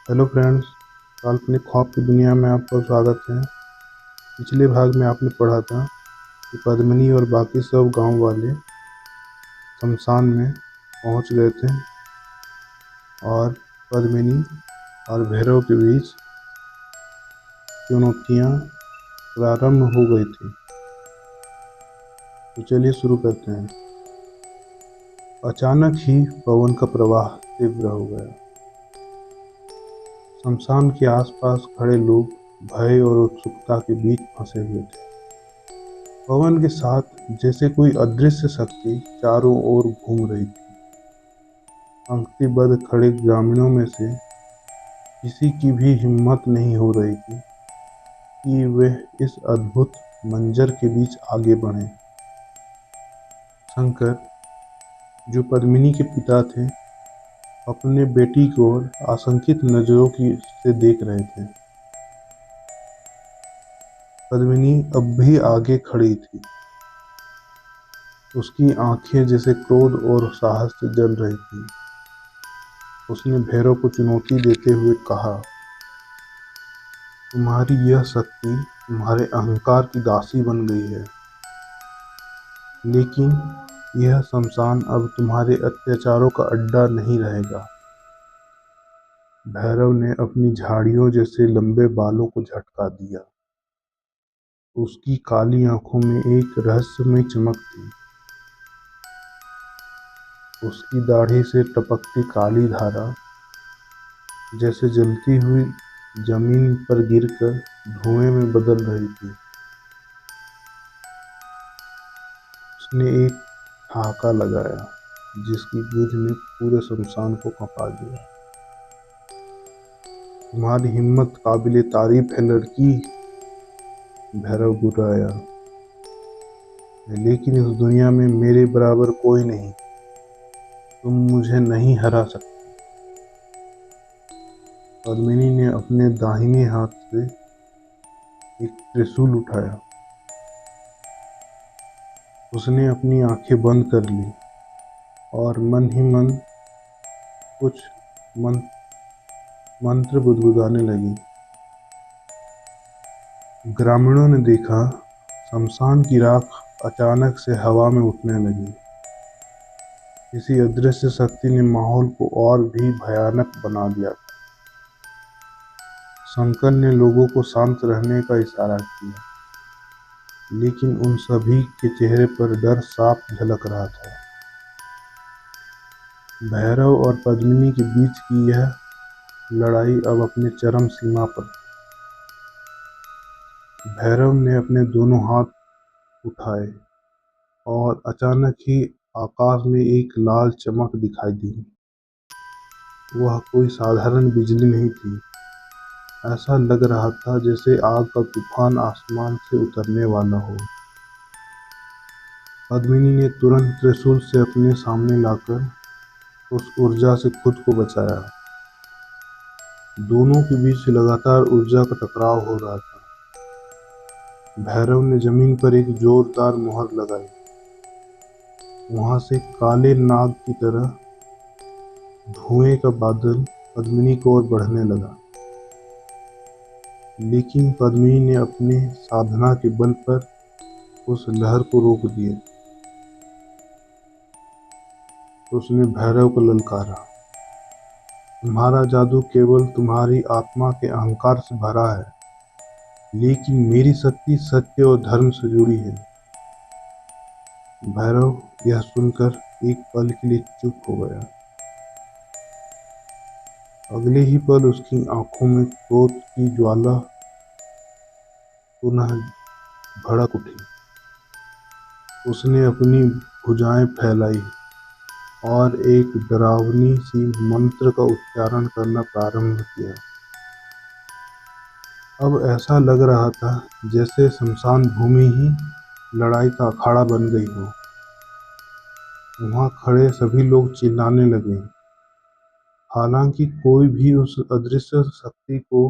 Hello friends, काल्पनिक ख्वाब की दुनिया में आपका स्वागत है। पिछले भाग में आपने पढ़ा था कि पद्मिनी और बाकी सब गांव वाले शमशान में पहुंच गए थे और पद्मिनी और भैरव के बीच चुनौतियां प्रारंभ हो गई थी। तो चलिए शुरू करते हैं। अचानक ही पवन का प्रवाह तीव्र हो गया। शमशान के आसपास खड़े लोग भय और उत्सुकता के बीच फंसे हुए थे। पवन के साथ जैसे कोई अदृश्य शक्ति चारों ओर घूम रही थी। पंक्तिबद्ध खड़े ग्रामीणों में से किसी की भी हिम्मत नहीं हो रही थी कि वे इस अद्भुत मंजर के बीच आगे बढ़ें। शंकर, जो पद्मिनी के पिता थे, अपने बेटी को आशंकित नजरों से देख रहे थे। पद्मिनी अब भी आगे खड़ी थी। उसकी आंखें जैसे क्रोध और साहस से जल रही थी। उसने भैरव को चुनौती देते हुए कहा, तुम्हारी यह शक्ति तुम्हारे अहंकार की दासी बन गई है, लेकिन यह शमशान अब तुम्हारे अत्याचारों का अड्डा नहीं रहेगा। भैरव ने अपनी झाड़ियों जैसे लंबे बालों को झटका दिया। उसकी काली आंखों में एक रहस्यमय चमक थी। उसकी दाढ़ी से टपकती काली धारा जैसे जलती हुई जमीन पर गिरकर धुएं में बदल रही थी। उसने एक ठहाका लगाया जिसकी गूंज ने पूरे शमशान को कंपा दिया। तुम्हारी हिम्मत काबिले तारीफ है लड़की, भैरव गुर्राया, लेकिन इस दुनिया में मेरे बराबर कोई नहीं। तुम मुझे नहीं हरा सकते। पद्मिनी ने अपने दाहिने हाथ से एक त्रिशूल उठाया। उसने अपनी आंखें बंद कर ली और मन ही मन कुछ मंत्र बुदबुदाने लगी। ग्रामीणों ने देखा, शमशान की राख अचानक से हवा में उठने लगी। किसी अदृश्य शक्ति ने माहौल को और भी भयानक बना दिया था। शंकर ने लोगों को शांत रहने का इशारा किया, लेकिन उन सभी के चेहरे पर डर साफ झलक रहा था। भैरव और पद्मिनी के बीच की यह लड़ाई अब अपने चरम सीमा पर थी। भैरव ने अपने दोनों हाथ उठाए और अचानक ही आकाश में एक लाल चमक दिखाई दी। वह कोई साधारण बिजली नहीं थी। ऐसा लग रहा था जैसे आग का तूफान आसमान से उतरने वाला हो। पद्मिनी ने तुरंत त्रिशूल से अपने सामने लाकर उस ऊर्जा से खुद को बचाया। दोनों के बीच लगातार ऊर्जा का टकराव हो रहा था। भैरव ने जमीन पर एक जोरदार मुहर लगाई। वहां से काले नाग की तरह धुएं का बादल पद्मिनी की ओर बढ़ने लगा, लेकिन पद्मिनी ने अपने साधना के बल पर उस लहर को रोक दिया। तो उसने भैरव को ललकारा, तुम्हारा जादू केवल तुम्हारी आत्मा के अहंकार से भरा है, लेकिन मेरी शक्ति सत्य और धर्म से जुड़ी है। भैरव यह सुनकर एक पल के लिए चुप हो गया। अगले ही पल उसकी आंखों में क्रोध की ज्वाला पुनः भड़क उठी। उसने अपनी भुजाएं फैलाई और एक डरावनी सी मंत्र का उच्चारण करना प्रारंभ किया। अब ऐसा लग रहा था जैसे शमशान भूमि ही लड़ाई का अखाड़ा बन गई हो। वहां खड़े सभी लोग चिल्लाने लगे, हालांकि कोई भी उस अदृश्य शक्ति को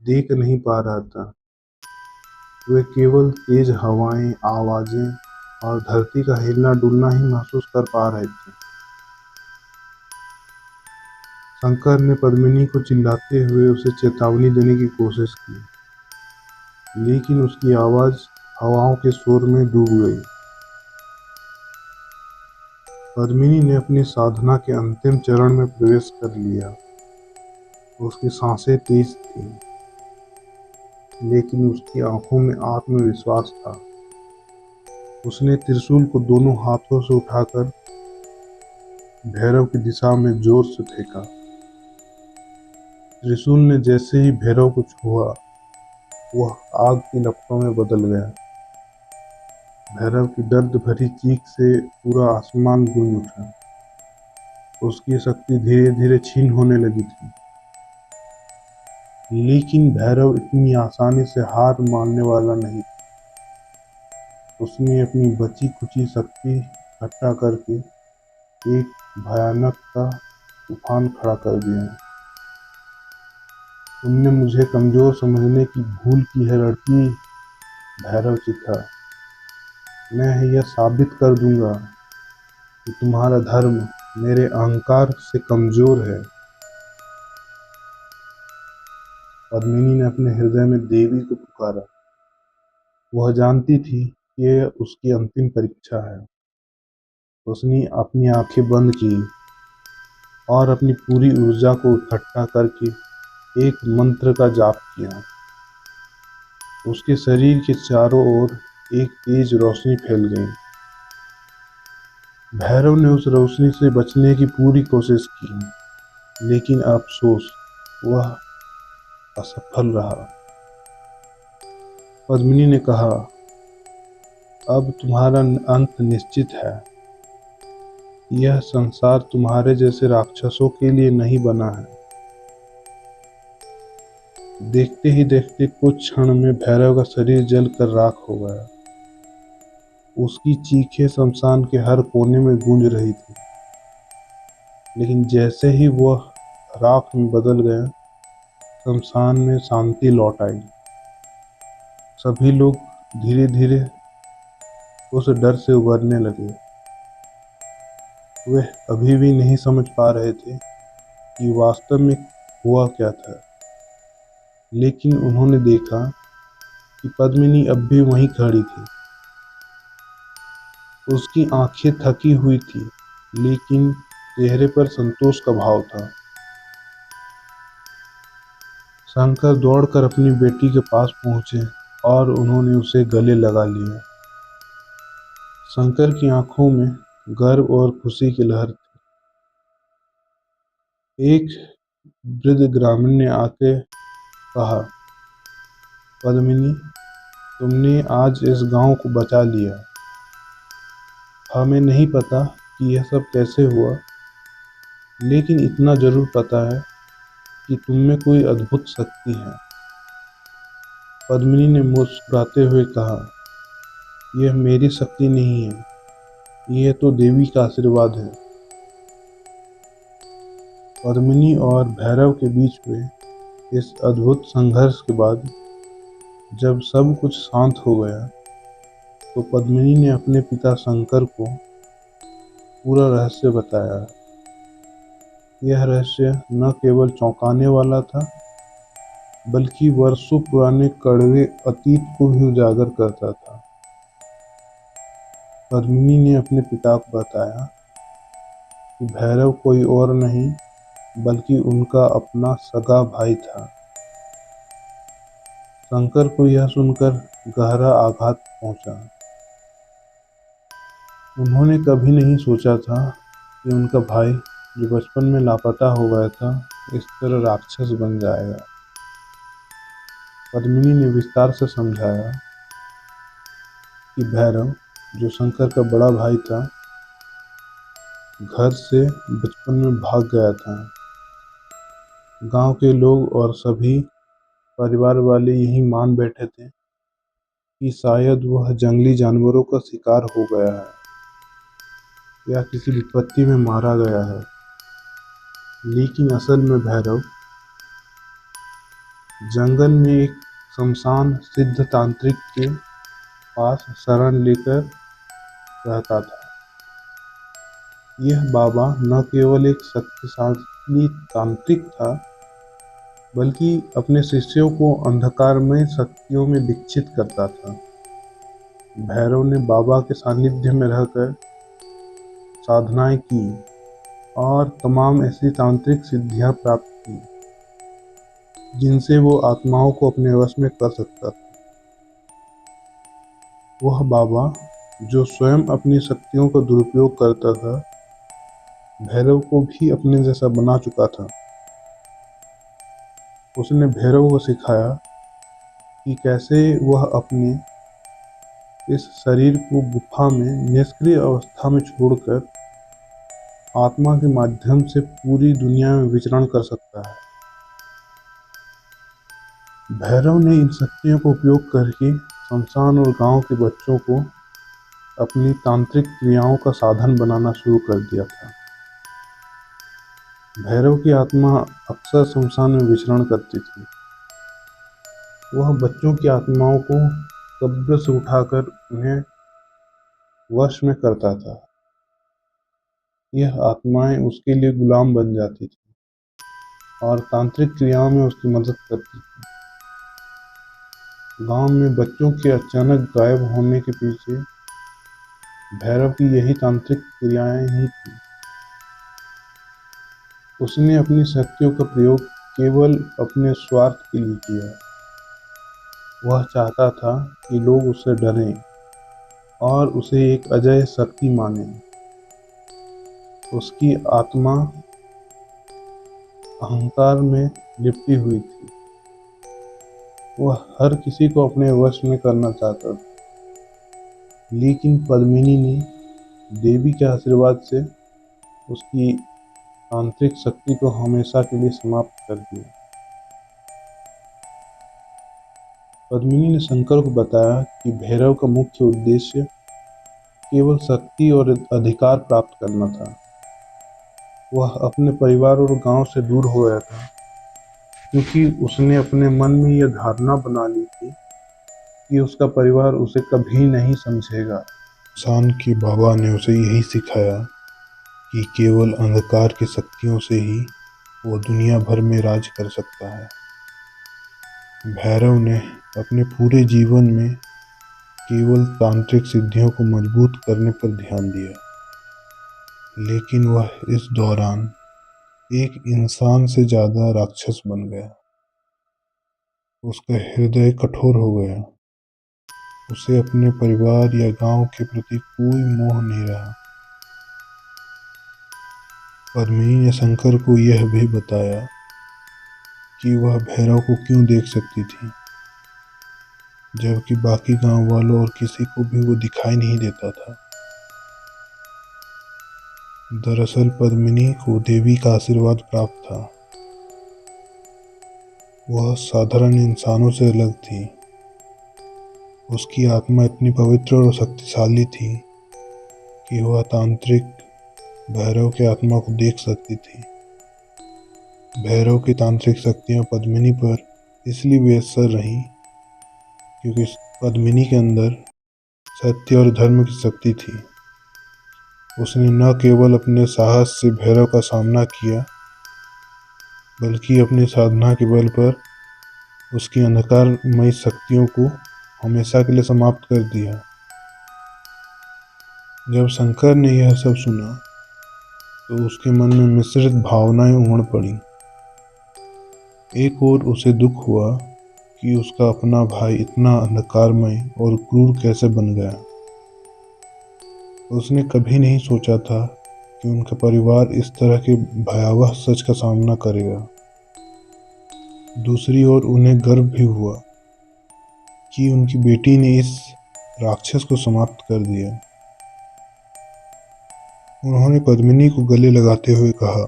देख नहीं पा रहा था। वे केवल तेज हवाएं, आवाजें और धरती का हिलना डुलना ही महसूस कर पा रहे थे। शंकर ने पद्मिनी को चिल्लाते हुए उसे चेतावनी देने की कोशिश की, लेकिन उसकी आवाज हवाओं के शोर में डूब गई। पद्मिनी ने अपनी साधना के अंतिम चरण में प्रवेश कर लिया। उसकी सांसें तेज थीं, लेकिन उसकी आंखों में आत्मविश्वास था। उसने त्रिशूल को दोनों हाथों से उठाकर भैरव की दिशा में जोर से फेंका। त्रिशूल ने जैसे ही भैरव को छुआ, वह आग की लपटों में बदल गया। भैरव की दर्द भरी चीख से पूरा आसमान गूंज उठा। उसकी शक्ति धीरे धीरे क्षीण होने लगी थी, लेकिन भैरव इतनी आसानी से हार मानने वाला नहीं था। उसने अपनी बची खुची शक्ति इकट्ठा करके एक भयानक सा तूफान खड़ा कर दिया। तुमने मुझे कमजोर समझने की भूल की है लड़की, भैरव चिल्लाया। मैं यह साबित कर दूंगा कि तुम्हारा धर्म मेरे अहंकार से कमजोर है। पद्मिनी ने अपने हृदय में देवी को पुकारा। वह जानती थी कि यह उसकी अंतिम परीक्षा है। उसने अपनी आंखें बंद की और अपनी पूरी ऊर्जा को इकट्ठा करके एक मंत्र का जाप किया। उसके शरीर के चारों ओर एक तेज रोशनी फैल गई। भैरव ने उस रोशनी से बचने की पूरी कोशिश की, लेकिन अफसोस वह असफल रहा। पद्मिनी ने कहा, अब तुम्हारा अंत निश्चित है। यह संसार तुम्हारे जैसे राक्षसों के लिए नहीं बना है। देखते ही देखते कुछ क्षण में भैरव का शरीर जलकर राख हो गया। उसकी चीखें शमशान के हर कोने में गूंज रही थी, लेकिन जैसे ही वह राख में बदल गया, शमशान में शांति लौट आई। सभी लोग धीरे धीरे उस डर से उबरने लगे। वे अभी भी नहीं समझ पा रहे थे कि वास्तव में हुआ क्या था, लेकिन उन्होंने देखा कि पद्मिनी अब भी वहीं खड़ी थी। उसकी आंखें थकी हुई थी, लेकिन चेहरे पर संतोष का भाव था। शंकर दौड़कर अपनी बेटी के पास पहुंचे और उन्होंने उसे गले लगा लिया। शंकर की आंखों में गर्व और खुशी की लहर थी। एक वृद्ध ग्रामीण ने आके कहा, पद्मिनी, तुमने आज इस गांव को बचा लिया। हमें नहीं पता कि यह सब कैसे हुआ, लेकिन इतना जरूर पता है कि तुम में कोई अद्भुत शक्ति है। पद्मिनी ने मुस्कुराते हुए कहा, यह मेरी शक्ति नहीं है, यह तो देवी का आशीर्वाद है। पद्मिनी और भैरव के बीच में इस अद्भुत संघर्ष के बाद जब सब कुछ शांत हो गया, तो पद्मिनी ने अपने पिता शंकर को पूरा रहस्य बताया। यह रहस्य न केवल चौंकाने वाला था, बल्कि वर्षों पुराने कड़वे अतीत को भी उजागर करता था। पद्मिनी ने अपने पिता को बताया कि भैरव कोई और नहीं, बल्कि उनका अपना सगा भाई था। शंकर को यह सुनकर गहरा आघात पहुंचा। उन्होंने कभी नहीं सोचा था कि उनका भाई, जो बचपन में लापता हो गया था, इस तरह राक्षस बन जाएगा। पद्मिनी ने विस्तार से समझाया कि भैरव, जो शंकर का बड़ा भाई था, घर से बचपन में भाग गया था। गांव के लोग और सभी परिवार वाले यही मान बैठे थे कि शायद वह जंगली जानवरों का शिकार हो गया है या किसी विपत्ति में मारा गया है। लेकिन असल में भैरव जंगल में एक शमशान सिद्ध तांत्रिक के पास शरण लेकर रहता था। यह बाबा न केवल एक शक्तिशाली असली तांत्रिक था, बल्कि अपने शिष्यों को अंधकारमय शक्तियों में दीक्षित करता था। भैरव ने बाबा के सानिध्य में रहकर साधनाएं की और तमाम ऐसी तांत्रिक सिद्धियां प्राप्त की जिनसे वो आत्माओं को अपने वश में कर सकता था। वह बाबा, जो स्वयं अपनी शक्तियों का दुरुपयोग करता था, भैरव को भी अपने जैसा बना चुका था। उसने भैरव को सिखाया कि कैसे वह अपने इस शरीर को गुफा में निष्क्रिय अवस्था में छोड़कर आत्मा के माध्यम से पूरी दुनिया में विचरण कर सकता है। भैरव ने इन शक्तियों का उपयोग करके शमशान और गांव के बच्चों को अपनी तांत्रिक क्रियाओं का साधन बनाना शुरू कर दिया था। भैरव की आत्मा अक्सर शमशान में विचरण करती थी। वह बच्चों की आत्माओं को कब्र से उठाकर उन्हें वश में करता था। यह आत्माएं उसके लिए गुलाम बन जाती थी और तांत्रिक क्रियाओं में उसकी मदद करती थी। गांव में बच्चों के अचानक गायब होने के पीछे भैरव की यही तांत्रिक क्रियाएं ही थी। उसने अपनी शक्तियों का प्रयोग केवल अपने स्वार्थ के लिए किया। वह चाहता था कि लोग उससे डरें और उसे एक अजेय शक्ति मानें। उसकी आत्मा अहंकार में लिपटी हुई थी। वह हर किसी को अपने वश में करना चाहता था, लेकिन पद्मिनी ने देवी के आशीर्वाद से उसकी तांत्रिक शक्ति को हमेशा के लिए समाप्त कर दिया। पद्मिनी ने शंकर को बताया कि भैरव का मुख्य उद्देश्य केवल शक्ति और अधिकार प्राप्त करना था। वह अपने परिवार और गांव से दूर हो गया था, क्योंकि उसने अपने मन में यह धारणा बना ली थी कि उसका परिवार उसे कभी नहीं समझेगा। इंसान के बाबा ने उसे यही सिखाया कि केवल अंधकार की शक्तियों से ही वो दुनिया भर में राज कर सकता है। भैरव ने अपने पूरे जीवन में केवल तांत्रिक सिद्धियों को मजबूत करने पर ध्यान दिया, लेकिन वह इस दौरान एक इंसान से ज्यादा राक्षस बन गया। उसका हृदय कठोर हो गया। उसे अपने परिवार या गांव के प्रति कोई मोह नहीं रहा। पद्मिनी ने शंकर को यह भी बताया कि वह भैरव को क्यों देख सकती थी, जबकि बाकी गांव वालों और किसी को भी वो दिखाई नहीं देता था। दरअसल पद्मिनी को देवी का आशीर्वाद प्राप्त था। वह साधारण इंसानों से अलग थी। उसकी आत्मा इतनी पवित्र और शक्तिशाली थी कि वह तांत्रिक भैरव की आत्मा को देख सकती थी। भैरव की तांत्रिक शक्तियां पद्मिनी पर इसलिए बेअसर रहीं क्योंकि पद्मिनी के अंदर सत्य और धर्म की शक्ति थी। उसने न केवल अपने साहस से भैरव का सामना किया, बल्कि अपनी साधना के बल पर उसकी अंधकारमय शक्तियों को हमेशा के लिए समाप्त कर दिया। जब शंकर ने यह सब सुना तो उसके मन में मिश्रित भावनाएं उमड़ पड़ी। एक ओर उसे दुख हुआ कि उसका अपना भाई इतना अंधकारमय और क्रूर कैसे बन गया। उसने कभी नहीं सोचा था कि उनका परिवार इस तरह के भयावह सच का सामना करेगा। दूसरी ओर उन्हें गर्व भी हुआ कि उनकी बेटी ने इस राक्षस को समाप्त कर दिया। उन्होंने पद्मिनी को गले लगाते हुए कहा,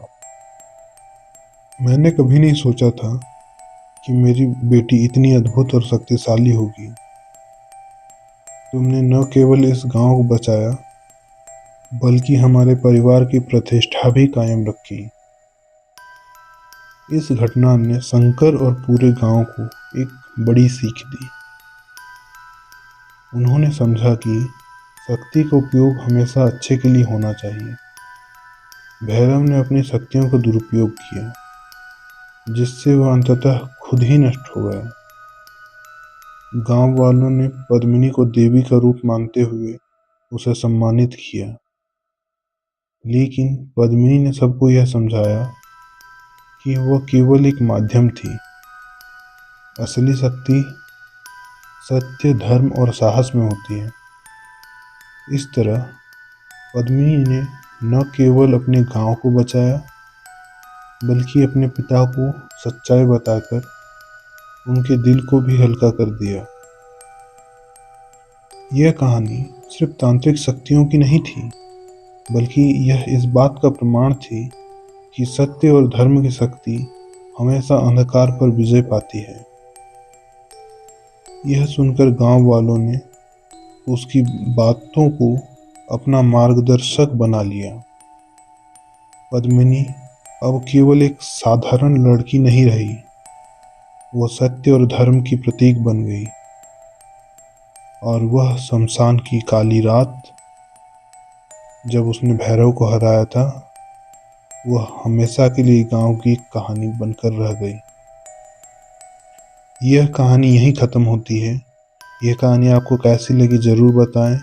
मैंने कभी नहीं सोचा था कि मेरी बेटी इतनी अद्भुत और शक्तिशाली होगी। तुमने न केवल इस गांव को बचाया, बल्कि हमारे परिवार की प्रतिष्ठा भी कायम रखी। इस घटना ने शंकर और पूरे गांव को एक बड़ी सीख दी। उन्होंने समझा कि शक्ति का उपयोग हमेशा अच्छे के लिए होना चाहिए। भैरव ने अपनी शक्तियों का दुरुपयोग किया, जिससे वह अंततः खुद ही नष्ट हो गया। गांव वालों ने पद्मिनी को देवी का रूप मानते हुए उसे सम्मानित किया, लेकिन पद्मिनी ने सबको यह समझाया कि वह केवल एक माध्यम थी। असली शक्ति सत्य, धर्म और साहस में होती है। इस तरह पद्मिनी ने न केवल अपने गांव को बचाया, बल्कि अपने पिता को सच्चाई बताकर उनके दिल को भी हल्का कर दिया। यह कहानी सिर्फ तांत्रिक शक्तियों की नहीं थी, बल्कि यह इस बात का प्रमाण थी कि सत्य और धर्म की शक्ति हमेशा अंधकार पर विजय पाती है। यह सुनकर गांव वालों ने उसकी बातों को अपना मार्गदर्शक बना लिया। पद्मिनी अब केवल एक साधारण लड़की नहीं रही, वह सत्य और धर्म की प्रतीक बन गई। और वह शमशान की काली रात, जब उसने भैरव को हराया था, वह हमेशा के लिए गांव की कहानी बनकर रह गई। यह कहानी यहीं ख़त्म होती है। यह कहानी आपको कैसी लगी ज़रूर बताएं,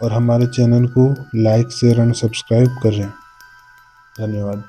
और हमारे चैनल को लाइक, शेयर एंड सब्सक्राइब करें। धन्यवाद।